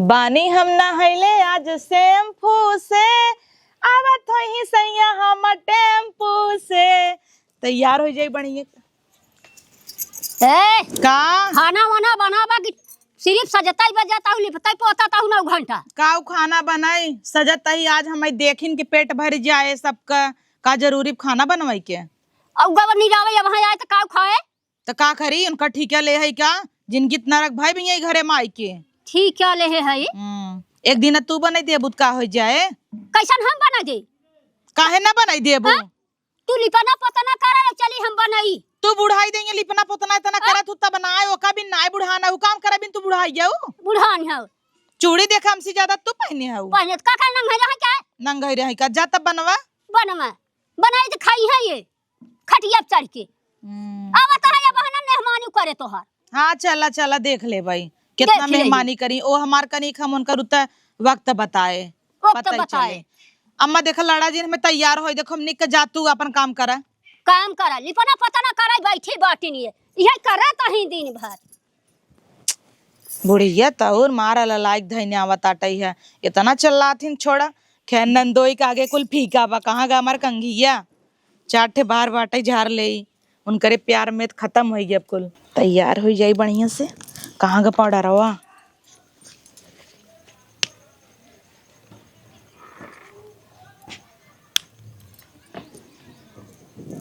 बानी हम नहैले आज शैम्पू से, आवत होई सैया हम टेम्पू से। तैयार हो जाई बढ़िया। ए का खाना वाना बनावा कि सिर्फ सजताई बजाता हूँ लिपताई पोताता हूँ 9 घंटा। काऊ खाना बनाई सजत ही आज हमें देखिन के पेट भर जाए सबका। का जरूरी खाना बनवाई के और गवर नहीं जावे वहां आए तो काऊ खाए तो का करी उनका ठीका ले है क्या जिनकी नरक भाई भी यही घरे माई के। ठीक क्या ले है एक दिन तू बनाई देबू का हो जाए। कैसन हम बना दे काहे ना बनाई देबू? तू लिपना पोतना करे चली हम बनाई। तू बुढ़ाई देंगे लिपना पोतना इतना करत तू तब बनाए ओका भी नाय बुढ़ाना हु काम करे बिन तू बुढ़ाई जाऊ। बुढ़ान है चूड़ी देखा हमसे ज्यादा तू पहने हु। पहले का का नंग है क्या नंगई रही का जा तब बनवा बनवा बनाई तो खाई है ये खटिया चढ़ के आवत है बहना मेहमानी करे तोहार। हाँ चला चला देख ले भाई कितना मेहमानी करी ओ हमार कनी हम उनका रुता वक्त बताए वक्त बताए। अम्मा देखा लड़ा जी में तैयार हो देखो हमनी के जा तू अपन काम करा। काम करा लिपना पता ना करे बैठी बाटी नहीं यही करा तही दिन भर। बुढ़िया तौर मारा लाइक धैने आवत आटई है इतना चल्लाथिन छोड़ा खैर नंदोई के आगे कुल फीका बा कहाँ गा हमार कंघिया चाटे बाहर बाटे झार ले उनकरे प्यार में खत्म हो गई। अब कुल तैयार हो जाई बढ़िया से। कहाँ गा पाउडर हुआ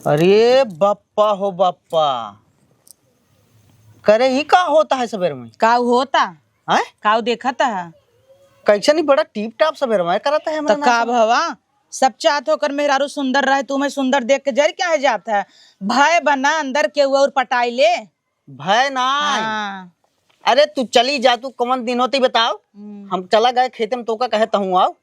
अरे बप्पा हो बप्पा करे ही का होता है सवेर में काऊ होता है काऊ देखता है कैसे नहीं बड़ा टीप टाप सवेर में करता है तो का भवा सब चाहत होकर मेहरारू सुंदर रहे तुम्हें सुंदर देख के जर क्या है जाता है भय बना अंदर के और पटाई ले भय ना। अरे तू चली जा तू कौन दिन होती बताओ हम चला गए खेते में तो का कहता हूँ आओ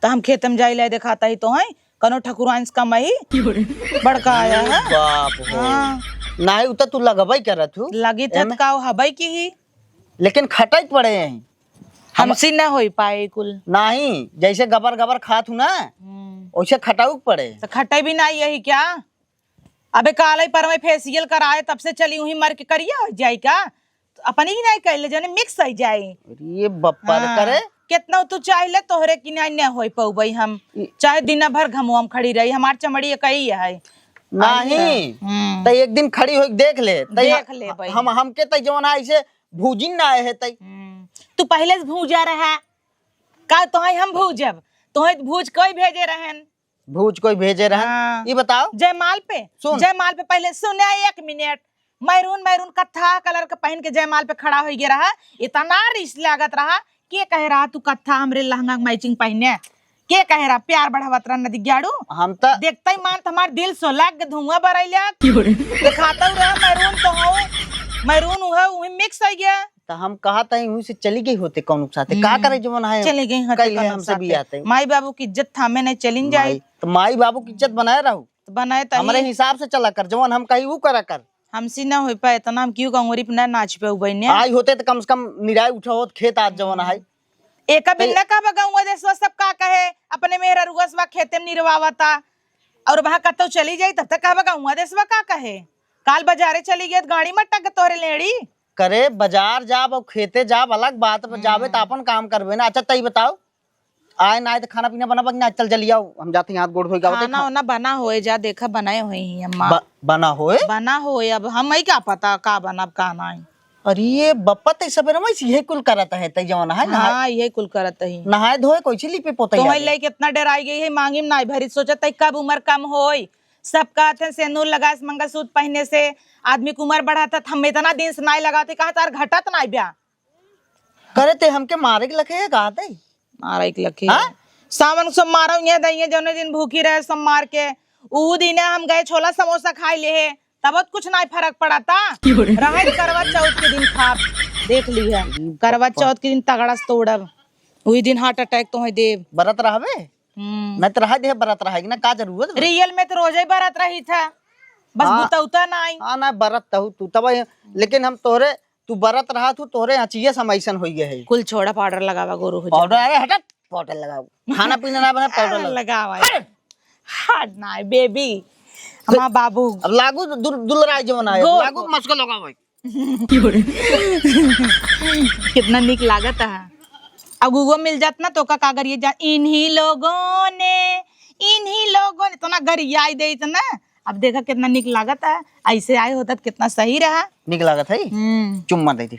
तो हम खेत में जाई ले दिखाता ही तो है कनो ठकुरांस का मही बड़का आया है। बाप हो नहीं उतर तू लगबई करत हूँ लगी तब का हबई की ही लेकिन खटाई पड़े हैं हमसे न हो पाए कुल नहीं जैसे गबर गबर खात हूँ ना वैसे खटाऊ पड़े तो खटाई भी नहीं यही क्या। अबे काले पर में फेसियल कराए तब से चली हुई मर के करिया हो जाए क्या अपनी ही नहीं कर ले जाने मिक्स हो जाए। ये बप्पा करे कितना तू चाहे तोहरे की नहीं हो पौबई हम चाहे दिन भर घमुआम खड़ी रही हमार चमड़ी कही है नहीं तो एक दिन खड़ी हो देख ले भाई हम हमके तय जवन ऐसे भूजिन ना आए है तय तू पहले से भूजा रहा का तोहे हम भूजब तोहे भूज कोई भेजे रहन भूज कोई भेजे रहन ये बताओ जयमाल पे पहले सुने 1 मिनट मैरून मैरून कत्था कलर का पहन के जयमाल पे खड़ा हो गया रहा इतना रिस लागत रहा के कह रहा तू कत्था हमरे लहंगा मैचिंग पहने के कह रहा प्यार बढ़ावत रहा नदी ग्याड़ू हम तो देखता ही मान हमार दिल सोला के धुआं बरैला दिखाता रहा मैरून तो हो मैरून वही मिक्स हो गया तो हम कहा था यहीं से चली गई होते कौन साथे का करे जवन है चली गई हमसे भी आते माई बाबू की इज्जत थामे नहीं चलिन जाए तो माई बाबू की इज्जत बनाए रहू तो बनाए तो हमारे हिसाब से चला कर जवन हम कही वो करा कर हमसे ना हो पाए इतना हम क्यों कंगोरी पे ना नाच पे उबैने आई होते तो कम से कम निराय उठा होत खेत आज जवन है एक बिन्ना का बगाऊंगा देसवा सब का कहे अपने मेहरा रुगसवा खेते में निर्वावता और वहां कतो चली जाई तब तक का बगाऊंगा देसवा का कहे काल बाजारे चली गई गाड़ी में टक तोहरे लेड़ी करे बाजार जाब और खेते जाब अलग बात जाबे तो अपन काम करबे ना। अच्छा तई बताओ आए ना आए तो खाना पीना बना ना चल जल्दी आओ हम जाते हैं हाथ गोड़ होएगा खाना होना बना होए जा देखा बनाए हुए ही अम्मा बना होए अब हम ही क्या पता का बनब का नहीं। अरे ये बप्पा तई सबेरे में ये कुल करत है तई जवन है हां ये कुल करत है नहाए धोए कोई चली पे पोतई तो ले कितना डराई गई है मांगी में नहीं भरी सोचत है कब उम्र कम होई सब कहते सेनूर लगाए मंगलसूत्र पहनने से आदमी की उम्र बढ़ाता हम इतना दिन से नहीं लगाते कहा तार घटत नहीं ब्याह करे ते हमके मारे के लखे कहा ते मारे के लखे सावन सब मारो ये दइए जौने दिन भूखी रहे सब मार के ऊ दिन हम गए छोला समोसा खाई ले तब कुछ नहीं फर्क पड़ा था रहे करवा चौथ के दिन खा देख ली है करवा चौथ के दिन तगड़ा से तोड़ब वही दिन हार्ट अटैक तो है देव बरत रहबे नहीं तो रहा दे बरत रहेगी ना का जरूरत रियल में तो रोज ही बरत रही था बस बुतौता नहीं हां ना बरत तहु तू तब लेकिन हम तोरे तू बरत रहा तू तोरे अचिए समैसन होई गए है कुल छोड़ा पाउडर लगावा गोरू हो पाउडर अरे हट पाउडर लगाओ खाना पीना ना बना पाउडर लगावा हट ना बेबी हमारा बाबू अब लागू दुलराय जवन है लागू मस्को लगाओ कितना निक लागत है अब गूगल मिल जात ना तो का कागर ये जा इन्हीं लोगों ने तो ना गरियाई दे इतना। अब देखा कितना निक लागत है, ऐसे आए होता तो कितना सही रहा। निक लागत है। चुम्मा दे दे।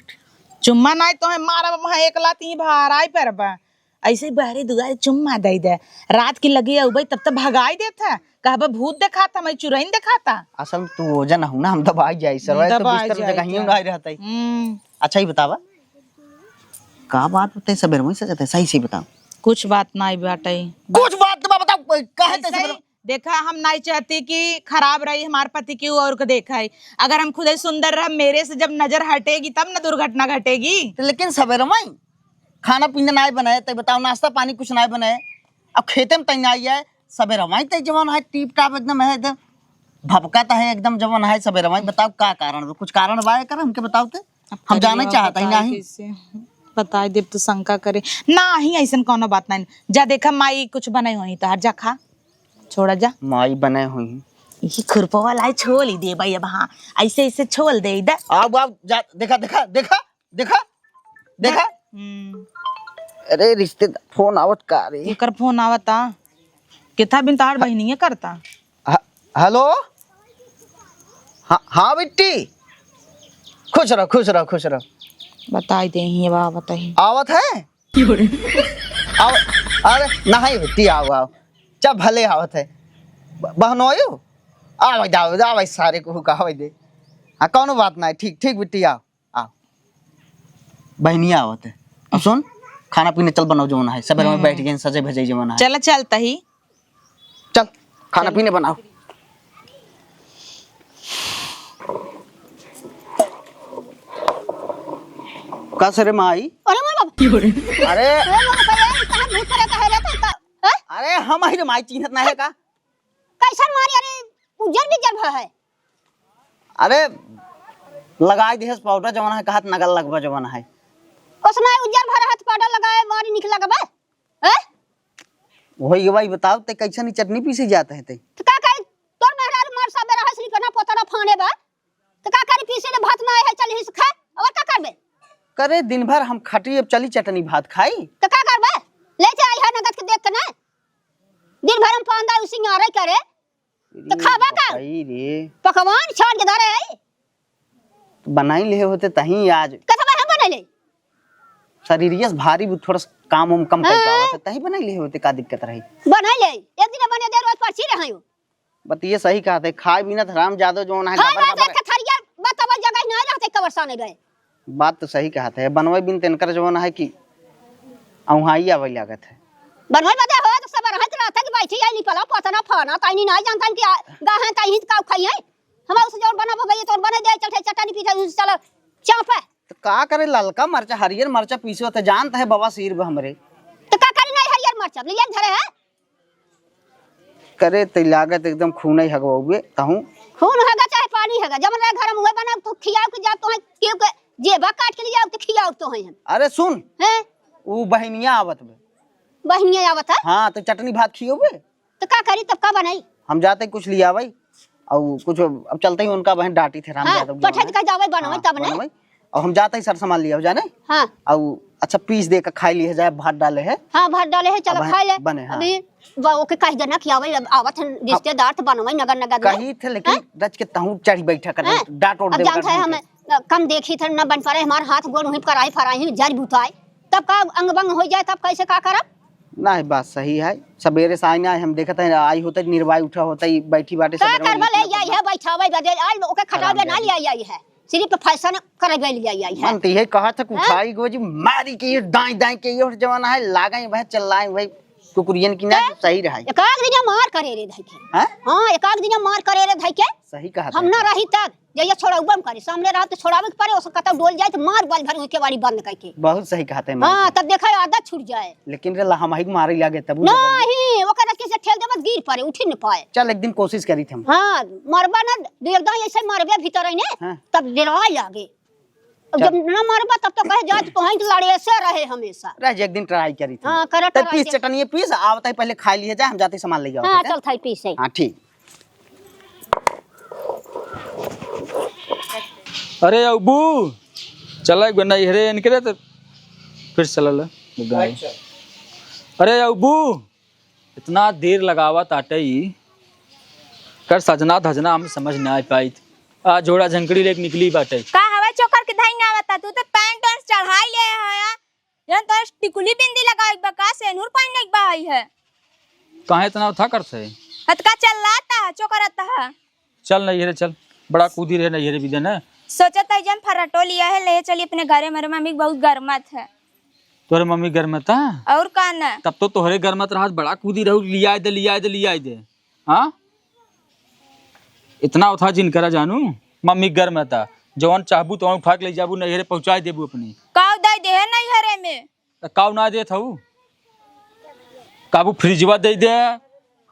चुम्मा नहीं तो है मारा वहाँ एक लात ही भाराई पर बा ऐसे बहरी दुआरे चुम्मा दे दे। रात की लगी है तब तक भगाई देता कहबा भूत दिखाता मैं चुरैन दिखाता। असल में तू वजन हूं ना हम दबाई जाई सर तो बिस्तर में कहीं नहीं रहता है। अच्छा ही बतावा का बात बताई सबेर में सजत है सही से बताओ। कुछ बात नहीं बाटे। कुछ बात तो बताओ काहे ते सबेर देखा हम नहीं चाहती कि खराब रही हमारे पति की और को देखा है। अगर हम खुद ही सुंदर रह मेरे से जब नजर हटेगी तब ना दुर्घटना घटेगी। लेकिन सवेरे में खाना पीना नहीं बनाए तो बताओ नाश्ता पानी कुछ नहीं बनाए अब खेते में तैयार आई है सवेरे में तो जवान है टीप टाप एकदम है एकदम भपकाता है एकदम जवान है सवेरे में। बताओ क्या कारण कुछ कारण बाय कर हमके बताओ तो हम जाना चाहता ही नहीं बताए देव तो शंका करे ना ही ऐसा कोनो बात नहीं। जा देखा माई कुछ बनाई हुई तो हर जा खा छोड़ा जा। माई बने हुई ये खुरपो वाला छोल ही दे भाई अब। हाँ ऐसे ऐसे छोल दे इधर आओ जा देखा देखा देखा देखा देखा। अरे रिश्ते फोन आवत का रे एकर फोन आवता किथा बिन तार बहनिए करता। हेलो हाँ बिट्टी खुश रहो खुश रहो खुश रहो। बताई दे ही बा बताई आवत है अरे नहीं बिट्टी आओ आओ चा भले आवत है बहनोयो आवे जाओ आवे सारे को कहवे दे। हाँ कौनो बात नहीं ठीक ठीक बिट्टी आओ आओ बहनिया आवत है। अब सुन खाना पीने चल बनाओ जमाना है सवेरे में बैठ गए सजे भजे जमाना है। चल चलता ही चल खाना पीने बनाओ। का सरे माई अरे मां बाबा अरे कहां भूत करे कहे रहता है। अरे हम ही माई चिन्हत ना है का कैसन मारी अरे उजर भी जल है। अरे लगाई दिहस पाउडर जमाना है कहत नगल लगवा जमाना है उसना उजर भर हाथ पाउडर लगाए मारी निक लगबे हैं। वही भाई बताओ ते कैसे नहीं चटनी पीसी जाता है ते तो का करे तोर मेहरार मार सबे रहा सिर्फ ना पोतरा फाने बा तो का करे पीसे ले भात ना है चल हिस खा और का करबे करे दिन भर हम खटी अब चली चटनी भात खाई तो का करबे ले जा आई है नगद के देख के ना दिन भर हम पांदा उसी आरे करे तो खाबा का रे पकवान छाड़ के धरे है बनाई ले होते तही आज कथबा हम बने ले शरीरियस भारी थोड़ा काम हम कम कर पावत तही बनाई ले होते का दिक्कत रही बना ले एक दिन बने दे रोज पर्ची रहे हो बतिए सही कहते खाए बिना राम जादव जो ना हां राजा कथरिया बतावा जगह नहीं रहते कबरसाने गए। बात तो सही कहते है बनवे बिन तनकर जो ना है कि औहाई आवे लागत है बनवे बदे हो तो सब रहत रहता कि बैठी आई निपला पतना फाना ताई नहीं जानता कि गाहे ताई का खाई है हम उस जोर बना भई तो बने दे चल चटनी पीछे चल चापे तो का करे ललका मरचा हरियर मरचा पीसो तो जानता है बाबा सिर हमरे तो का करे नहीं हरियर मरचा ले धरे है करे ते लागत एकदम खून ही हगवावे कहूं खून हैगा चाहे पानी हैगा जब रे घर में हुए बना तो खियाओ के जा तो है क्यों के जेबा काट के ले जाओ तो खियाओ तो है हम। अरे सुन हैं वो बहनिया आवत बे बहनिया आवत है हां तो चटनी भात खियोबे तो का करी तब का बनाई हम जाते कुछ लिया भाई और कुछ अब चलते ही उनका बहन डांटी थे राम यादव पठत का जावे बनवे तब ने और हम जाते ही सर सामान लिया हो जाने हां और अच्छा पीस दे के खाई लिए जाए भात डाले है हां भात डाले है चलो खा ले बने हाँ। अभी वो के कह देना कि आवत रिश्तेदार तो बनवे नगर नगर कही थे लेकिन रच के तहू चढ़ी बैठा कर डांट ओड़ अब दे जानता है हमें कम देखी थे न बन पारे हमारे हाथ गोड़ वहीं कराई फराई जड़ बुताई तब का अंग बंग हो जाए तब कैसे का करब नहीं बात सही है सवेरे से आईना हम देखते हैं आई होता निर्वाय उठा होता ही बैठी बाटे का करबा ले आई है बैठावे बदे आई ओके खटावे ना ले आई है सिर्फ फैशन करबे ले आई है मन ये कहा था उठाई गोजी मारी के दाई दाई के ये जमाना है लागाई वह चल्लाई भाई कुकुरियन की ना सही रहा एक आध दिन मार करे रे धई के हां हां एक आध दिन मार करे रे धई के सही कहा हम ना रही तक ये छोड़ा उबम करे सामने रहा तो छोड़ावे के परे ओस कता डोल जाए तो मार बाल भर के वाली बंद करके बहुत सही कहते हैं हां तब देखा आदत छूट जाए लेकिन रे हम ही मारे लागे तब नहीं ओकरा कैसे ठेल देबत गिर पड़े उठ न पाए चल एक दिन कोशिश करी थे हम हां मरबा ना एकदम ऐसे मरबे भीतर ही ने तब डराए लागे जब ना मरबा तब तो कहे जात पॉइंट लड़े से रहे हमेशा रह एक दिन ट्राई करी थी हां करत तब पीस चटनी पीस आवत है पहले खा लिए जाए हम जाते सामान ले जाओ हां चल थाई पीस है हां ठीक अरे अबू चला एक बंदा इहरे इनके तो फिर चला गाय। अरे अबू इतना देर लगावा ताटे ही कर सजना धजना हम समझ ना पाई। आ जोड़ा झंकड़ी लेके निकली बाटे। का हवा चोकर के धाई ना आवता तू तो पैंट और चढ़ाई ले है जन तो टिकुली बिंदी लगाई बा का सेनुर पहनने के बाई है काहे इतना था करते है हतका चलाता है चोकरता है। चल नहीं रे चल बड़ा कूदी रहे नहीं रे बिदे ना सोचत है जन फराटो लिया है ले चली अपने घरे मेरे मम्मी बहुत गर्मत है तोरे मम्मी घर में था और का ना तब तो तोहरे घर में रहा बड़ा कूदी रहू लिया दे हाँ इतना उठा जिन करा जानू मम्मी घर में था जवन चाहबू तो उठा के ले जाबू नहीं रे पहुंचा देबू अपनी काव दे दे है नहीं हरे में काव ना दे था काबू फ्रिजवा दे दे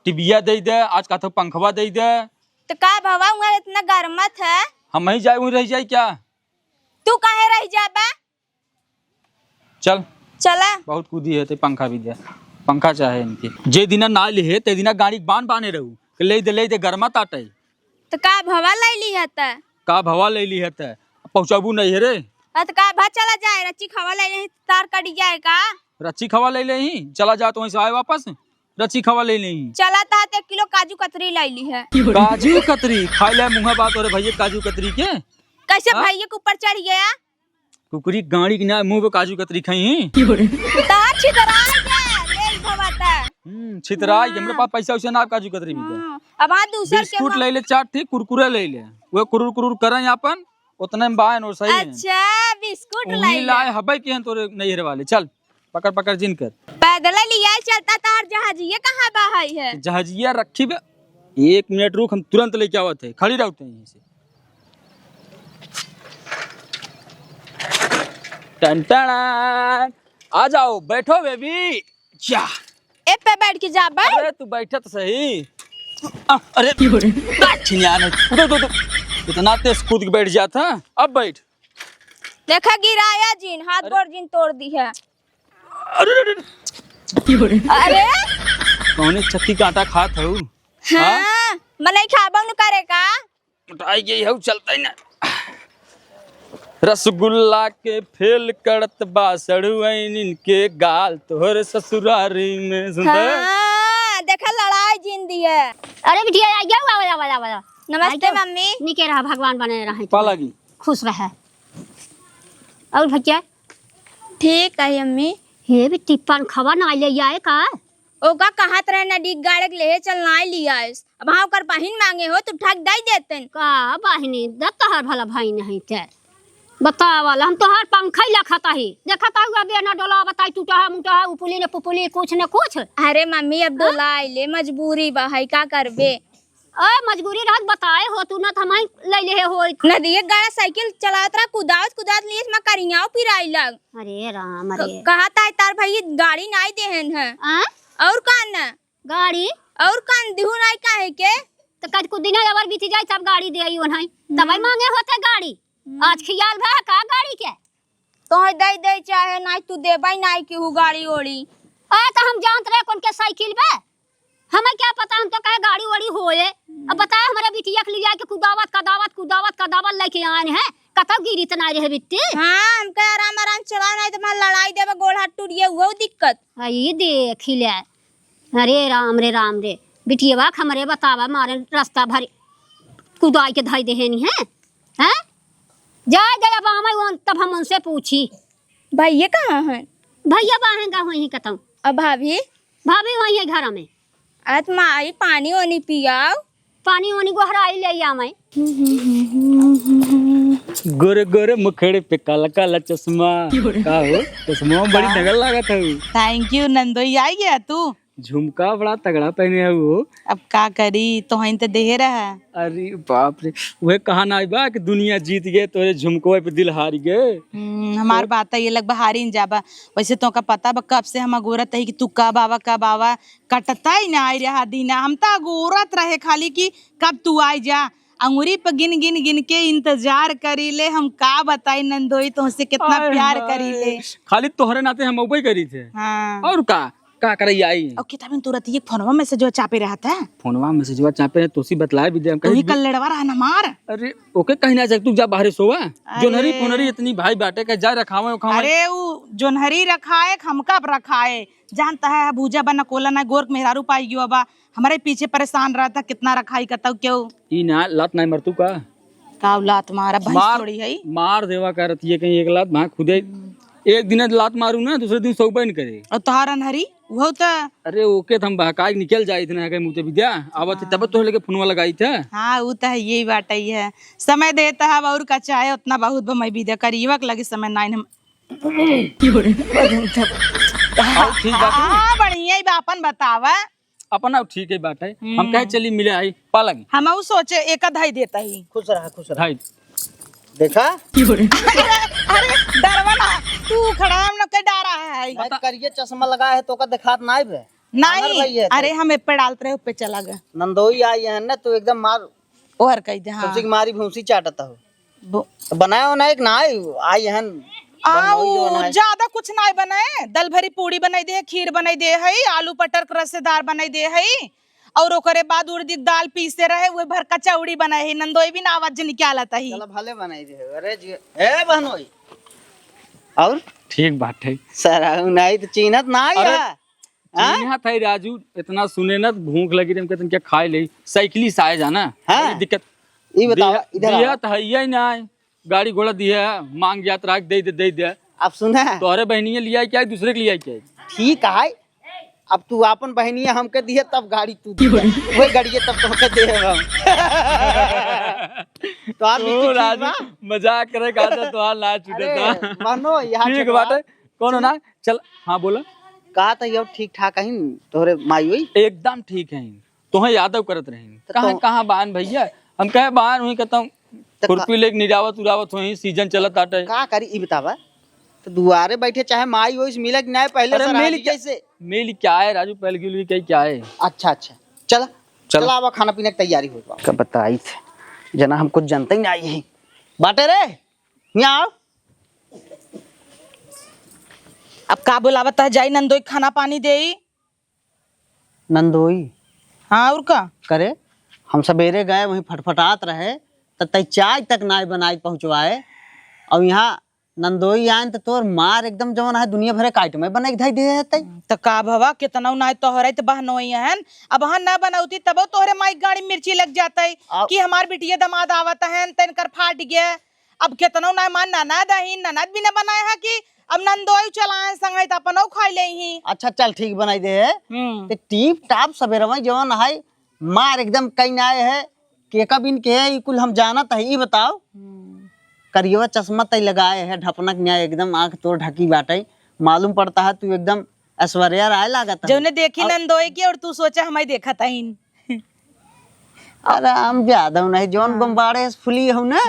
टिबिया दे दे आज का तो पंखवा दे दे तो का भवा वहां इतना गर्मत है हम ही जाए रह जाए क्या तू काहे रह जाबा चल चला बहुत कूदी है ते पंखा भी दे पंखा चाहे इनके जे दिना ना ले ते दिना गाड़ी बाने रहू ले दे गर्मा ताटे तो का भवा ले ली है त का भवा ले ली है ते पहुंचाबू नहीं है रे तो का भा चला जाए रच्ची खवा ले ले तार कट जाए का रच्ची खवा ले ले ही चला जा तो वहीं से आए वापस रच्ची खवा ले ले ही चला था 1 किलो काजू कतरी ले ली है काजू कतरी खाई ले मुंह बात और भैया काजू कतरी के कैसे भैया के ऊपर चढ़ गया कुकरी गाड़ी की ना मुंह पे काजू कतरी खाई तार छितरा गया ले भवाता छितराई हमरे पास पैसा उसे ना काजू कतरी भी दे अब आ दूसर के बिस्कुट ले ले चाट थी कुरकुरे ले ले वो कुरुर करें अपन उतने में बायन और सही है अच्छा बिस्कुट ले उन्हीं लाए हबे के हैं तोरे नहीं वाले चल पकड़ जिन कर पैदल लिया चलता तार जहाजिए कहाँ बहाई है जहाजिया रखी बे 1 मिनट रुक हम तुरंत लेके आवत है खड़ी रहते हैं यहीं से टन आ जाओ बैठो बेबी जा ए पे बैठ के जा बे अरे तू बैठा तो सही अरे उधर इतना तेज कूद के बैठ जाता अब बैठ देखा गिराया जिन हाथ गोड़ जिन तोड़ दी है अरे अरे कौन चक्की कांटा खात हूँ हाँ मने खाबा न करे का उठाई गई है चलता ही ना रसगुल्ला के फेल करत बासड़ुइन इनके गाल तोहर ससुरारी में सुंदर हाँ देखा लड़ाई जिन दी है अरे बिटिया आ जाओ आवा नमस्ते मम्मी निके रहा भगवान बने रहे पालागी खुश रहे और भैया ठीक है अम्मी हे भी टिप्पन खबर ना ले आए का ओका कहात रहे ना डिग गाड़े के ले चल ना लिया अब हाँ कर बहिन मांगे हो तो ठग दई देतन का बहिनी दत्ता हर भला भाई नहीं ते बतावल हम तो हर पंखा ही लखता ही देखता हुआ बेना डोला बताई टूटा है मुटा है उपुली ने पुपुली कुछ न कुछ अरे मम्मी अब दोलाई ले मजबूरी बा है का करबे ओए मजबूरी रहत बताए हो तू न थमाई ले ले हो नदी गाड़ा साइकिल चलात रहा कुदावत लिए मैं करियाओ पिराई लग अरे राम अरे कहा था तार भाई गाड़ी नाई देहन है और कान ना गाड़ी और कान दिहु नाई काहे के तो कद कुछ दिन अबर बीती जाए तब गाड़ी दे आई ओनहाई तब मांगे होते गाड़ी आज खियाल भा का गाड़ी के तो दे चाहे नाई तू देबाई नाई की हु गाड़ी ओड़ी आ तो हम जानत रहे कौन के साइकिल बे हमें क्या पता हम तो कहे गाड़ी वाड़ी होए अब बताए हमारे बिटिया के लिया के कुदावत लेके आए हैं कतौ गिरी तना रहे बिट्टी हां हम के आराम चला नहीं तो मैं लड़ाई देबे गोड़ हाथ टूट गए वो दिक्कत आई देख ले अरे राम रे बिटिया बा हमरे बतावा मारे रास्ता भरी कुदाई के धाई देहनी है हैं जा अब हमें तब हम उनसे पूछी भैया कहाँ हैं भैया बाहेंगा वहीं कतौ अब भाभी वहीं है घर में आत्मा आई पानी वानी पियाओ पानी वानी गोहराई ले आ मैं गोरे गोरे मुखड़े पे काला काला चश्मा का हो चश्मा बड़ी नगल लागत है थैंक यू नंदोई आई गया तू झुमका बड़ा तगड़ा पहने है वो अब का करी तो हइन तो देह रहा अरे बाप रे वह कहा ना बा कि दुनिया जीत गए तोरे झुमको पे दिल हार गए हमार बात ये लग हारी जाबा वैसे तो का पता बा कब से हम अगोरत है कि तू कब आवा कटता ही ना आई रहा दीना हम तो अगोरत रहे खाली कि कब तू आई जा अंगूरी पर गिन के इंतजार करी ले हम का बताई नंदोई तुमसे कितना प्यार करी ले खाली तोहरे नाते हम उबई करी थे हाँ और का का करे आई और किताबें तुरंत ये फोनवा में से जो चापे रहता है फोनवा मैसेजवा चापे तोसी बतलाए भी दे हम तो ही कहीं कल लड़वा रहा ना मार। अरे ओके कहीं ना तू जा बाहर सोवा जोनहरी फोनरी इतनी भाई बाटे का जा रखावे खावे अरे वो जोनहरी रखाए हमका रखाए जानता है भूजा बना कोला ना गोरख मेहरारू पाई गयो बा हमारे पीछे परेशान रहा था कितना रखाई का तब क्यों ई ना लात नहीं मरतू का लात मारा भैंस मार थोड़ी है मार देवा करती है कहीं एक लात वहां खुदे एक दिन लात मारू ना दूसरे दिन सौ बन करे और तोहार अनहरी वो तो अरे ओके तो हम बहकाई निकल जाए इतना है मुझे विद्या आवत तब तो लेके फोनवा लगाई थे हाँ वो तो है यही बात ही है समय देता है और का चाहे उतना बहुत मैं विद्या करीबक लगे समय नाइन हम ठीक बात है हाँ बढ़िया ही बापन बतावा अपना ठीक है बात है हम कहे चली मिले आई पालगी हम वो सोचे एक धाई देता ही खुश रहा भाई देखा अरे डरवा ना तू खड़ा हम लोग के डरा है मैं करिए चश्मा लगाया है तो का दिखात नहीं बे नहीं है अरे हम पे डालते रहे पे चला गया नंदोई आई है ना तो एकदम मार ओहर कह दे हाँ तुमसे की मारी भूसी चाटता हो वो- तो बनाया हो ना एक ना आई है ज्यादा कुछ ना बनाए दल भरी पूड़ी बनाई दे खीर बनाई दे है आलू पटर के रसेदार बनाई दे है और ओकरे बाद उड़दी दाल पीसते रहे वो भर कचौड़ी बनाए है नंदोई भी ना आवाज निकालता ही चलो भले बनाई दे अरे जी ए बहनोई और ठीक बात है सर नहीं तो चीनत ना आई अरे, है चिन्हा था राजू इतना सुने ना भूख लगी हम कहते क्या खाए ले साइकिल से आए जाना हाँ। बड़ी दिक्कत ये बताओ इधर दिया आओ। तो है ही ना गाड़ी घोड़ा दिया मांग यात्रा दे दे अब सुना तोहरे बहनिया लिया क्या दूसरे के लिया क्या ठीक है अब तू अपन बहनिया हमके दिए तब गाड़ी तू दिए वही गाड़ी तब तुमके दे हम तो आप ओ राजू मजाक करे का तो हाल ना छूटे था मानो यहाँ ठीक बात है कौन ना चल हाँ बोला कहा था ये ठीक ठाक है तोहरे माई हुई एकदम ठीक है तो यादव करत रहे तो कहाँ कहाँ बहन भैया हम कहे बहन हुई कहता हूँ खुरपी लेके निरावत उरावत हुई सीजन चलत आटे का करी ई बतावा तो दुआरे बैठे चाहे माई होइस मिलक नहीं पहले अरे सर मेल आदि जैसे मेल क्या है राजू पहले की लिए क्या है अच्छा अच्छा चला चला अब खाना पीने की तैयारी हो जाओ कब बताई थे जना हम कुछ जानते ही नहीं है बाटे रे यहाँ आओ अब का बुलावत है जाई नंदोई खाना पानी दे नंदोई हाँ और का करे हम सवेरे गए वहीं फटफटात रहे तो तई चाय तक ना बनाई पहुंचवाए और यहाँ नंदोई आए तो तोर मार एकदम जवन है दुनिया भरे काट में बना के दे देते तो का भवा कितना ना तोहरे तो बहनोई है अब वहाँ ना बनाऊती तब तोहरे माई गाड़ी मिर्ची लग जाता है कि हमार बिटिया दमाद आवत है तनकर फाट गया अब कितना ना मान ननद है ननद भी ना बनाए है कि अब नंदोई चलाए संग तो अपन खा ले ही अच्छा चल ठीक बनाई दे है ते टीप टाप सवेरे जवन है मार एकदम कहीं ना है के कब इनके है कुल हम जानत है ये बताओ करियो चश्मा तय लगाए है ढपनक न्याय एकदम आंख तोड़ ढकी बाटे मालूम पड़ता है तू एकदम ऐश्वर्या राय लागत जो ने देखी नंदोई की और तू सोचा हमें देखा था ही अरे हम ज्यादा नहीं जोन गुम्बाड़े फुली हो ना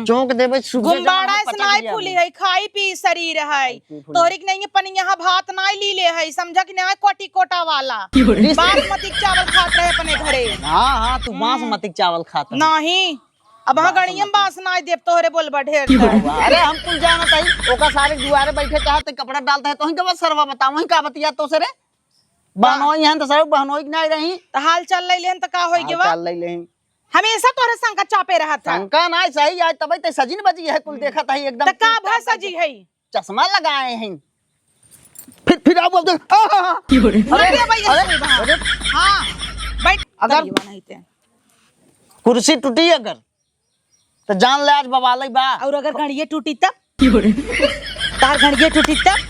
चौंक देबे सुबह गुम्बाड़ा स्नाई फूली है खाई पी शरीर है तोहरिक नहीं पन यहाँ भात नाई ली ले है समझा कि नहीं कोटी कोटा वाला बासमती चावल खाते रहे अपने घरे हाँ हाँ तू बासमती चावल खाता नहीं अब हाँ गणियम बास नाई देव तोहरे बोलबा ढेर अरे हम कुल जानत है ओका सारे दुआरे बैठे चाहते कपड़ा डालता है तो ही का सरवा बताओ वही का बतिया तो सरे बहनोई हैं तो सर बहनोई नहीं रही तो हाल चल ले लेन तो का होई गेवा चल ले लें हमेशा तोहरे संग चापे रहा था शंका नहीं सही आज तब ते सजिन बजी है कुल देखा था एकदम तो का भाषा जी है चश्मा लगाए हैं फिर आप बोलते अरे भैया अरे हां बैठ अगर- करिए नहीं ते कुर्सी टूटी अगर तो जान ले आज बवाले बा और अगर घड़िए टूटी तब तार घड़िए टूटी तब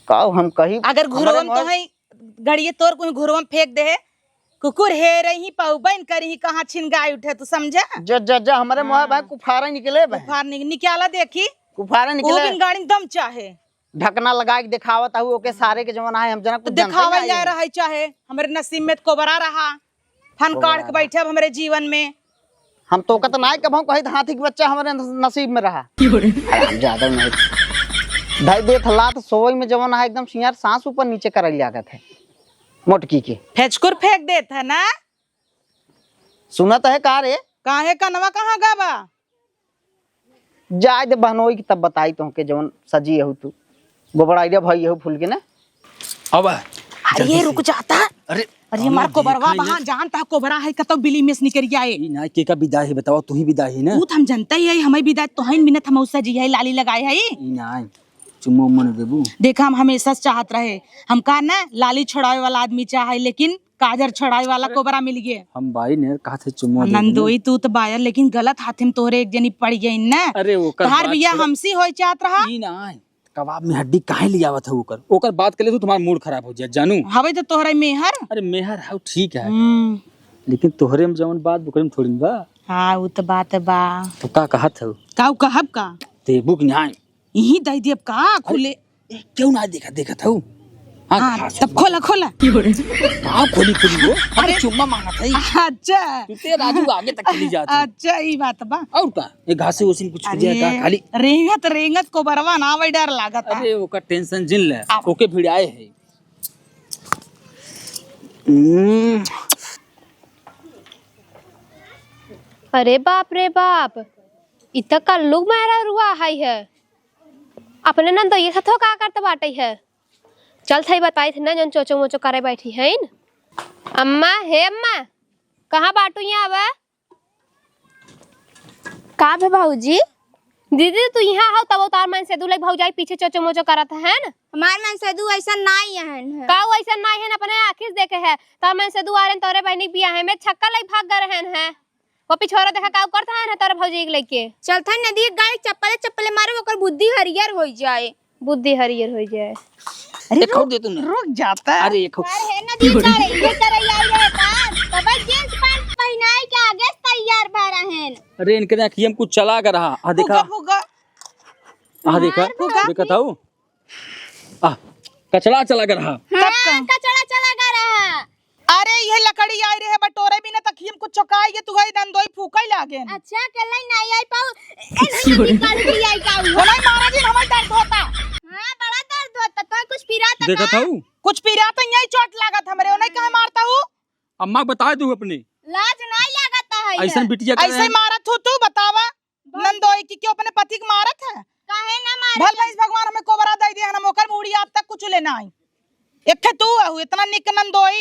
कहो हम कही अगर घुरवम तो है घड़िए तोर कोई घुरवम फेंक दे कुकुर हे रही पौबन करी कहाँ छिनगाई उठे तू समझा जो हमारे मुंह भाई कुफारा निकले भाई फार निकाला देखी कुफारा वो निकले बिन गाड़ी दम चाहे ढकना लगा के दिखावत है ओके सारे के जमाना है हम जना तो कुछ जानते दिखावा नहीं जा है। रहा है चाहे हमारे नसीब में कोबरा रहा फन काट के बैठे अब हमारे जीवन में हम तो कत नहीं कब हम कही हाथी के बच्चा हमारे नसीब में रहा हम ज्यादा नहीं ढाई दे थला तो सोई में जवन है एकदम सियार सांस ऊपर नीचे कर लागत है मोटकी के फेचकुर फेंक देता है ना सुनत है का रे काहे कनवा कहाँ गावा जाए दे बहनोई की तब बताई तो के जवन सजी है तू गोबराइया भाई है फूल के ना अब अरे ये रुक जाता। अरे अरे हमार कोबरवा वहाँ जानता है कोबरा है कतो बिली में से निकल आए। ई ना के का विदा है बताओ, तू ही विदा है ना। ऊ तो हम जानता ही है, हमें विदा तो है मिनट हम उसा जी है लाली लगाए है। ई ना चुम्मा मन देबू। देखा हम हमेशा चाहत रहे, हम कहा ना लाली छड़ावे वाला आदमी चाहे, लेकिन काजर छड़ावे वाला कोबरा मिल गए। हम भाई ने कहा थे चुम्मा दे। नंदोई तू तो बायर, लेकिन गलत हाथ में तोहरे एक जनी पड़ गई ना। अरे ओकर तार भैया हमसी होय चाहत रहा। ई ना कबाब में हड्डी काहे ले आवत है ओकर। ओकर बात करे तो तुम्हारा मूड खराब हो जाए जानू। हवे तो तोहरे मेहर। अरे मेहर हाउ ठीक है, लेकिन तोहरे में जवन बात बुकरे में थोड़ी बा। हाँ वो तो बात बा। तो का कहत है काऊ कहब का देबू कि नहीं? यही दई देब का खुले। क्यों ना देखत हूँ। हाँ तब खोला खोला। हाँ खोली वो। अरे चुम्मा मांगा था। अच्छा तू ते राजू आगे तक चली जाती। अच्छा ये बात बा। और का ये घासे उसी कुछ कुछ का खाली रेंगत रेंगत को बरवा ना वही डर लागत। अरे ओका टेंशन जिन ले ओके भिड़ाए है। अरे बाप रे बाप, इतना का लोग मारा रुआ है अपने नन तो ये थो का करते बाटे है। चल थई बताई थे ना जन चोचो मोचो करे बैठी है न। अम्मा हे अम्मा कहाँ बाटू यहाँ आवा? का भे भाऊजी? दीदी तू यहाँ हो तब तार मन से दूल्हे भौजाई पीछे चोचो मोचो करत है न। हमार मन से दू ऐसा नहीं है। का वैसा नहीं है न, अपने आखिर देखे है तार मन से दू आरे तोरे बहनी बिया है में छक्का लई भाग गए रहन है। वो पिछोरा देखा का करता है न तोरे भौजी के लेके। चलता नदी गाड़ी चप्पले चप्पले मारो ओकर बुद्धि हरियर हो जाए। बुद्धि हरियर हो जाए। अरे खोल दे तूने। रुक जाता। अरे ये खो है नदी करे ये करे आई रहे का तब जींस पैंट पहनाए के आगे से तैयार भा रहन। अरे इनके ना कि हम कुछ चला कर रहा। आ देखा आ देखा देखा था आ कचड़ा चला कर रहा। हां कचड़ा चला गा रहा। अरे ये लकड़ी आई रहे बटोरे भी ना तखियम कुछ चकाई के तू है नंदोई फूकई लागे। अच्छा केले नहीं आई पाऊ ए निकाल दी आई का वो नहीं मारा जी हमें दर्द होता। हां बड़ा दर्द होता तो कुछ पीरा था देखा था कुछ पीरा तो यही चोट लागत हमरे उन्हें कहे मारता हूँ। अम्मा बता दू अपने लाज नहीं लागता है ऐसा बिटिया कर ऐसे मारत हो तू बतावा नंदोई की क्यों अपने पति को मारत है। काहे ना मार भल भैंस भगवान हमें कोबरा दे दिया हम ओकर मुड़ी आप तक कुछ लेना आई। एक तू है इतना निक नंदोई,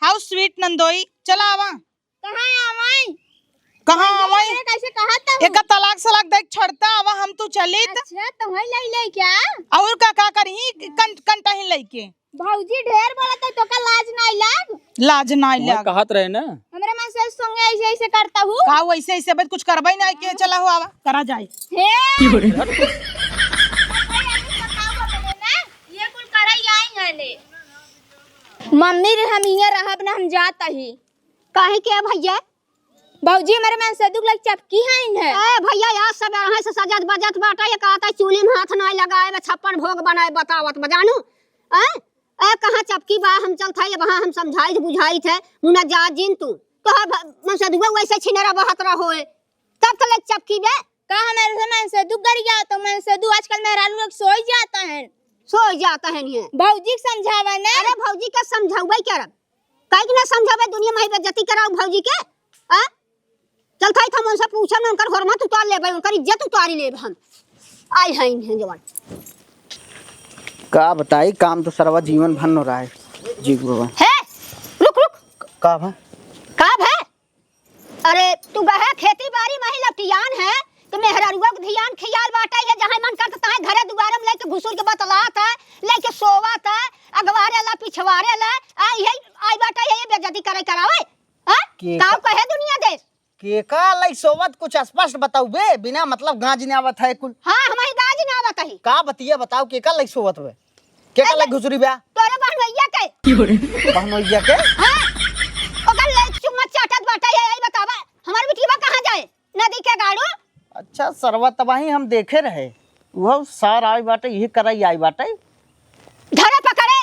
हाउ स्वीट नंदोई। चला आवा कहां आवाई कहां आवाई कैसे कहा था एक तलाक सलाक देख छड़ता आवा हम तू चलित। अच्छा तो वही ले क्या और का करही कंटा ही लेके भौजी ढेर बोलत तो का लाज नहीं लाग। लाज ना मैं लग कहत रहे ना हमरे मन से संगे ऐसे ऐसे करता हूँ का वैसे ऐसे बस कुछ करबई ना के चला हो आवा करा जाए। हे ये कुल कराई आई है ले मम्मी रे हम इहाँ रहब ना हम जाता ही। काहे के भैया? भौजी हमारे मन से दुख लग चपकी है इन्हें। ए भैया यार सब यहाँ से सजत बजत बाटा ये कहता चूल्ही में हाथ नहीं लगाए बे छप्पन भोग बनाए बतावत बजानू। ए कहाँ चपकी बा हम चल था वहाँ हम समझाई बुझाई थे मुना जा जिन तू तो मन से दुआ वैसे छिनेरा बहत रहो तब तक चपकी बे का हमारे से मन से दुख कर गया तो मन से दु आजकल मेहरारू लोग सोई जाता है। सो जाता है नहीं भौजी के समझावा ना। अरे भौजी के समझाऊबे क्या रब काहे ना समझावे दुनिया में बेइज्जती कराऊ भौजी के। चल थाई था उनसे पूछा ना उनकर हरमत उतार लेबे उनकर इज्जत उतारी लेब हम आई है इन्हें जवान का बताई काम तो सरवा जीवन भर हो रहा है जी गुरु है। रुक रुक का भा का है? अरे तू गहे खेती बाड़ी में ही लटियान है तो मेहरारुआ के ध्यान खियाल बाटा है जहां मन करता ताहे घरे दुआरे में लेके घुसुर के बतलात है लेके सोवत है अगवारे ला पिछवारे ला आई बाटा ये बेइज्जती करे करावे। हां का कहे दुनिया देश के का लाई सोवत कुछ स्पष्ट बताऊ बे बिना मतलब गांज ने आवत है कुल। हां हमारी गाज ना आवत है का बतिया बताओ के का लाई सोवत बे के का लाई घुसरी बे तोरे बहनैया के बहनोइया के। हां ओकर ले चुम्मा चाटत बाटा ये आई बतावा हमार बिटिया कहां जाए नदी के गाड़ू। अच्छा सरवा तबाही हम देखे रहे वो सार आई बाटे यही कराई आई बाटे धरे पकड़े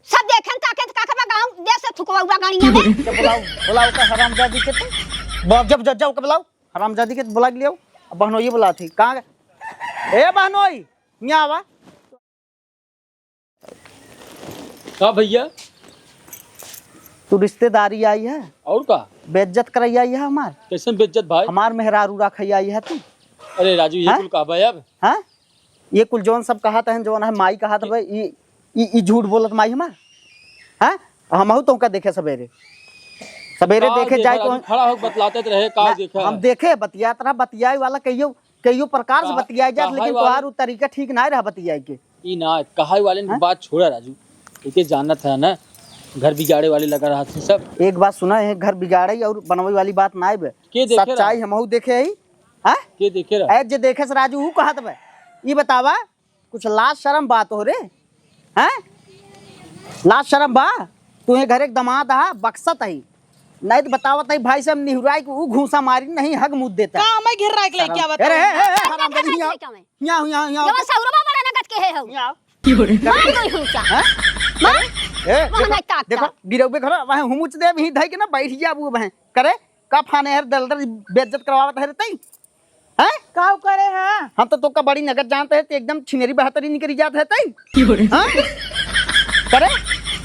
सब देखन ताके काका गांव देश से थुकवा गाड़ियां में के बुलाओ का हरामजादी के तो जब जजाओ के बुलाओ हरामजादी के बुला लियो बहनोई बुला थी कहां ए बहनोई यहां आवा। का भैया तू रिश्तेदारी आई है और का बेइज्जत कराई आई है हमार कैसे बेइज्जत भाई? हमार मेहरारू रखई आई है तू। अरे राजू ये हाँ? कुल का भाई अब हाँ ये कुल जोन सब कहा था जोन है माई कहा था भाई ई झूठ बोलत माई हमार हैं हम तो का देखे सवेरे सवेरे का देखे देखा जाए राजू, तो खड़ा होकर बतलाते तो रहे का देखा हम देखे बतिया तरह बतियाए वाला कहियो कहियो प्रकार से का- बतियाए जाए काहे लेकिन वाला- तोहार उ तरीका ठीक ना रहा बतियाए के। ई ना कहाई वाले ने बात छोड़ा राजू, ये जानना था ना, घर बिगाड़े वाले लगा रहा था सब। एक बात सुना है, घर बिगाड़े और बनवे वाली बात ना है, के देखे सच्चाई हमहू देखे है। हैं के देखे रहा ऐ जे देखे से राजू ऊ कहत बे ई बतावा कुछ लाज शर्म बात हो रे हैं लाज शर्म बा तुहे घर एक दमाद हा बक्सत है नहीं तो बतावत है भाई साहब निहुराई को ऊ घूसा मारी नहीं हग मुद देता का मैं घिर रहा है क्या बता अरे हराम दे यहाँ यहाँ जब सौरवा बड़ा नगद के है हो यहाँ मार दो हुचा हैं मार ए वहाँ नहीं ताकता। देखो गिरौबे घर वहां हुमुच दे भी धई के ना बैठ जा वो वहां करे का फाने हर दलदल बेइज्जत करवावत है तई हैं काव करे हैं हम तो का बड़ी नगद जानते हैं तो एकदम छिनेरी बहतरी निकली जात है तई हां करे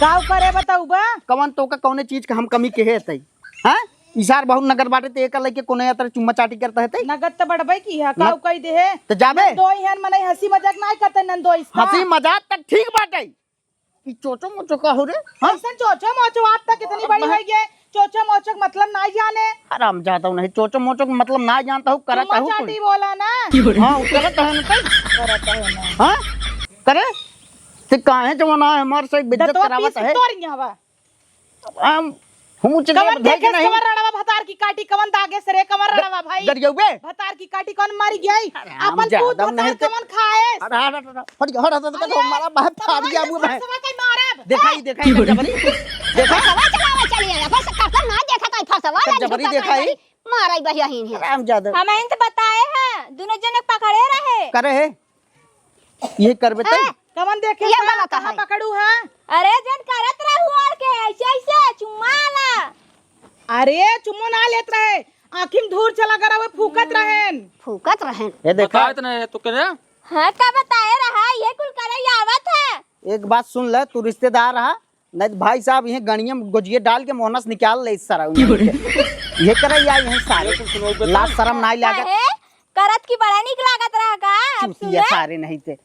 काव करे बताऊ बा कवन तो का कौने चीज का हम कमी के है तई हां इसार बहुत नगर बाटे ते एक लइके कोने यात्रा चुम्मा चाटी करता है तई नगद तो बढ़बई की है काव कई दे है तो जाबे दोई हन मने हंसी मजाक ना करते नंदो इसका हंसी मजाक तक ठीक बाटे ई चोचो मोचो का हो रे ऐसन चोचो मोचो आप तक कितनी बड़ी है ये चोचो मोचो मतलब ना जाने आराम जाता हूं नहीं चोचो मोचो का मतलब ना जानता हूं करता हूं चाटी बोला ना हां करत है ना तई करता है ना हाँ करे ते काहे जमाना है हमार से इज्जत दतो करावत पीस है तोरी हवा हम चले कवन भाई देखे नहीं कवन रड़वा भतार की काटी कवन दागे सरे कवन रड़वा भाई गरियौबे भतार की काटी कौन मारी गई हम अपन ज्यादा पूत भतार नहीं तो- कवन खाए हट तो हमारा बाहर फाड़ गया वो है फसवा के मारब दिखाई जबरी देखा फसवा चलावा चलिए बस करता ना देखा कहीं फसवा कर जबरी दिखाई माराई बहियाहीन है राम जादव हम इन तो बताए हैं दोनों जने पकड़े रहे। करे है ये करबे तई कवन देखे ये कहाँ वाला कहाँ है। पकड़ू है अरे जन करत रहू और के ऐसे ऐसे चुम्माला अरे चुम्मो ना लेत रहे आँखिम धूर चला कर वो फूकत रहेन फूकत रहन ये देखा बता इतना तो करे हाँ का बताए रहा ये कुल करे आवत है। एक बात सुन ले तू रिश्तेदार रहा नहीं तो भाई साहब ये गणिया गोजिए डाल के मोहनस निकाल ले इस सारा ये करे या यही सारे लाज शर्म नहीं लागे काहे? करत की बड़ा निक लागत रहा का अब चूतिया सारे नहीं थे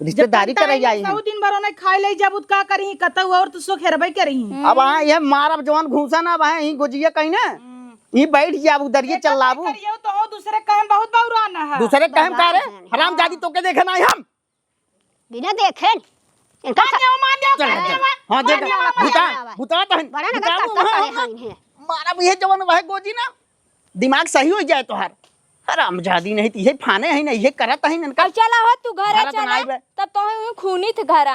रिश्तेदारी करे या सब दिन भर ओने खाई ले जब उत का करही कतौ और तो सो खेरबई करही अब हाँ ये मारब जवान घूसा ना अब ही गोजिया कहीं ना ये बैठ जाबू दरिये चल लाबू करियो तो हो दूसरे कहम बहुत बहुराना है दूसरे कहम का रे हराम जादी तो के देखे ना हम बिना देखे इनका मान जाओ चल हां देख भूता भूता तहन बड़ा नगद करता करे हैं मारब ये जवान वह गोजी ना दिमाग सही हो जाए तोहार हराम जादी नहीं ये फाने है ना ये करत है इनका अब चला हो तू घरे भारत चला बनाई बे। तब तो हम खूनी थे घरा।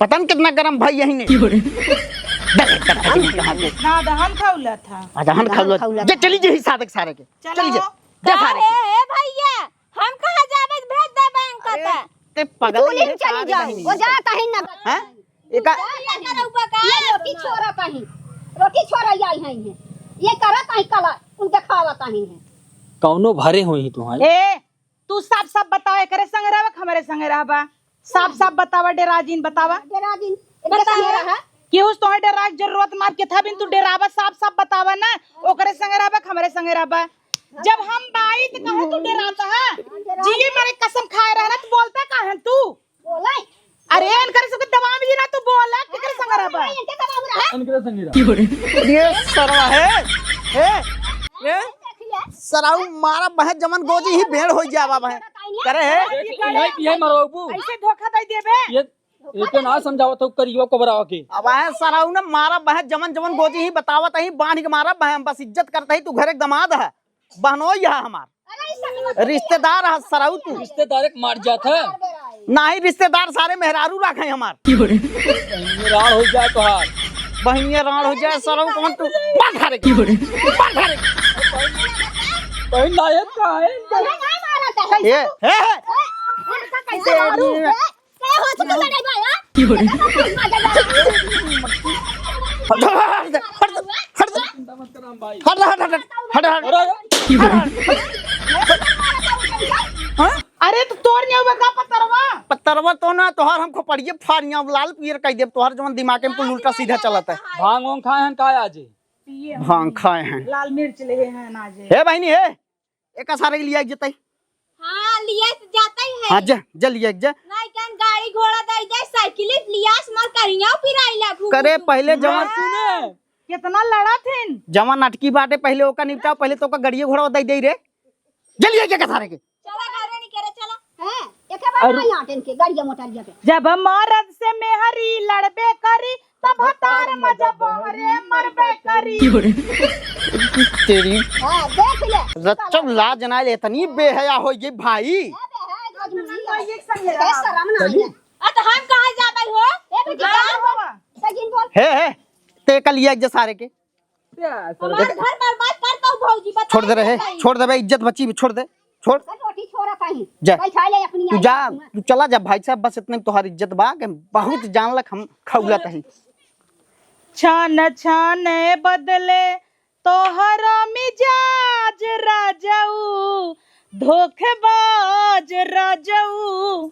पता नहीं कितना गरम भाई यही ने ना दहन खाउला था अच्छा हम खा लो जे चली जे हिस्सा तक सारे के चली जे जा सारे के हे भैया हम कहाँ जाबे भेज दे बैंक का ते पगल पुलिस चली जाओ वो जा कहीं ना हैं एका ये रोटी छोरा कहीं रोटी छोरा आई है ये करा कहीं कला उनके खावा कहीं है कौनो भरे हुई तुम्हारे ए तू साफ साफ बताओ करे संग रहबा हमारे संग रहबा साफ साफ बतावा डेराजीन बतावा तेरा दिन बता रहा कि उस तोहर डेरा के जरूरत मार के था बिन तू डेरावा साफ साफ बतावा ना ओकरे संग रहबा हमारे संग रहबा जब हम बाई तो कहे तू डेराता है जी मेरे कसम खाए रहना तू बोलता काहे तू बोले अरे इनकर सब दबा भी ना तू बोला केकर संग रहबा इनके कबाब रहा इनके संगी रहा ये सरवा है ये सराऊ मारा बह जमन गोजी ही भेड़ हो जावा बह करे है यही मरो बाबू ऐसे धोखा दे देबे ये एके ना समझावत हो करियो कबरावा के अब है सराऊ ने मारा बह जमन जमन गोजी ही बतावत ही बांध के मारा बह बस इज्जत करता ही तू घर एक दमाद है बहनोई है हमार रिश्तेदार है सराऊ तू रिश्तेदार एक मार जात है ना ही रिश्तेदार सारे मेहरारू रखे हमार राड़ हो जाए तो हार बहिनिया राण हो जाए सराऊ कौन तू बांध रे कहीं नायक का है ये है अरे तो तोर नहीं होगा का पतरवा पत्थरवा तो ना तोहार हमको पड़िए फारियां लाल पियर कह दे तोहार जवन दिमाग में तो उल्टा सीधा चलता है भांग वांग खाए हैं काय आज पिए भांग खाए हैं लाल मिर्च ले हैं नाजे हे बहनी हे एक सारे के लिया जतई हाँ लिया जाता ही है हां जा लिया जा नहीं कन गाड़ी घोड़ा दे जाए साइकिल लिया स्मार करिया पिराइला करे पहले जवान सुने कितना लड़ा थिन। जवान नाटकी बाटे पहले ओका निपटाओ, पहले तो ओका गड़िए घोड़ा दे दे रे। जल्दी आइए सारे के। चला घरे नहीं करे चला हैं एके बार नहीं आटेन के गाड़िया मोटरिया पे जब मरद से मेहरी लड़बे करी तब हतार मजा बहरे मरबे करी। तेरी हां देख ले रच्चम लाज ना ले तनी बेहया हो गई भाई। कैसा रमना है आ तो हम कहां जाबे हो ए बेटी सजिन बोल हे ते कल ये सारे के हमार घर बर्बाद करता हूं भौजी बता छोड़ दे रहे, छोड़ दे भाई, इज्जत बची भी छोड़ दे, छोड़ रोटी छोड़ा कहीं जा। बैठा ले अपनी तू जा, तू चला जा भाई साहब, बस इतने तुम्हारी इज्जत बा के बहुत जानलक हम खौलत है। छान छाने बदले तोहरा मिजाज राजाऊ, धोखेबाज राजाऊ,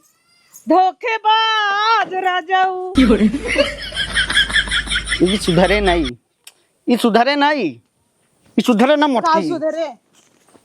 धोखेबाज राजाऊ। ये सुधरे नहीं, ये सुधरे नहीं, ये सुधरे ना का मोटी। सुधरे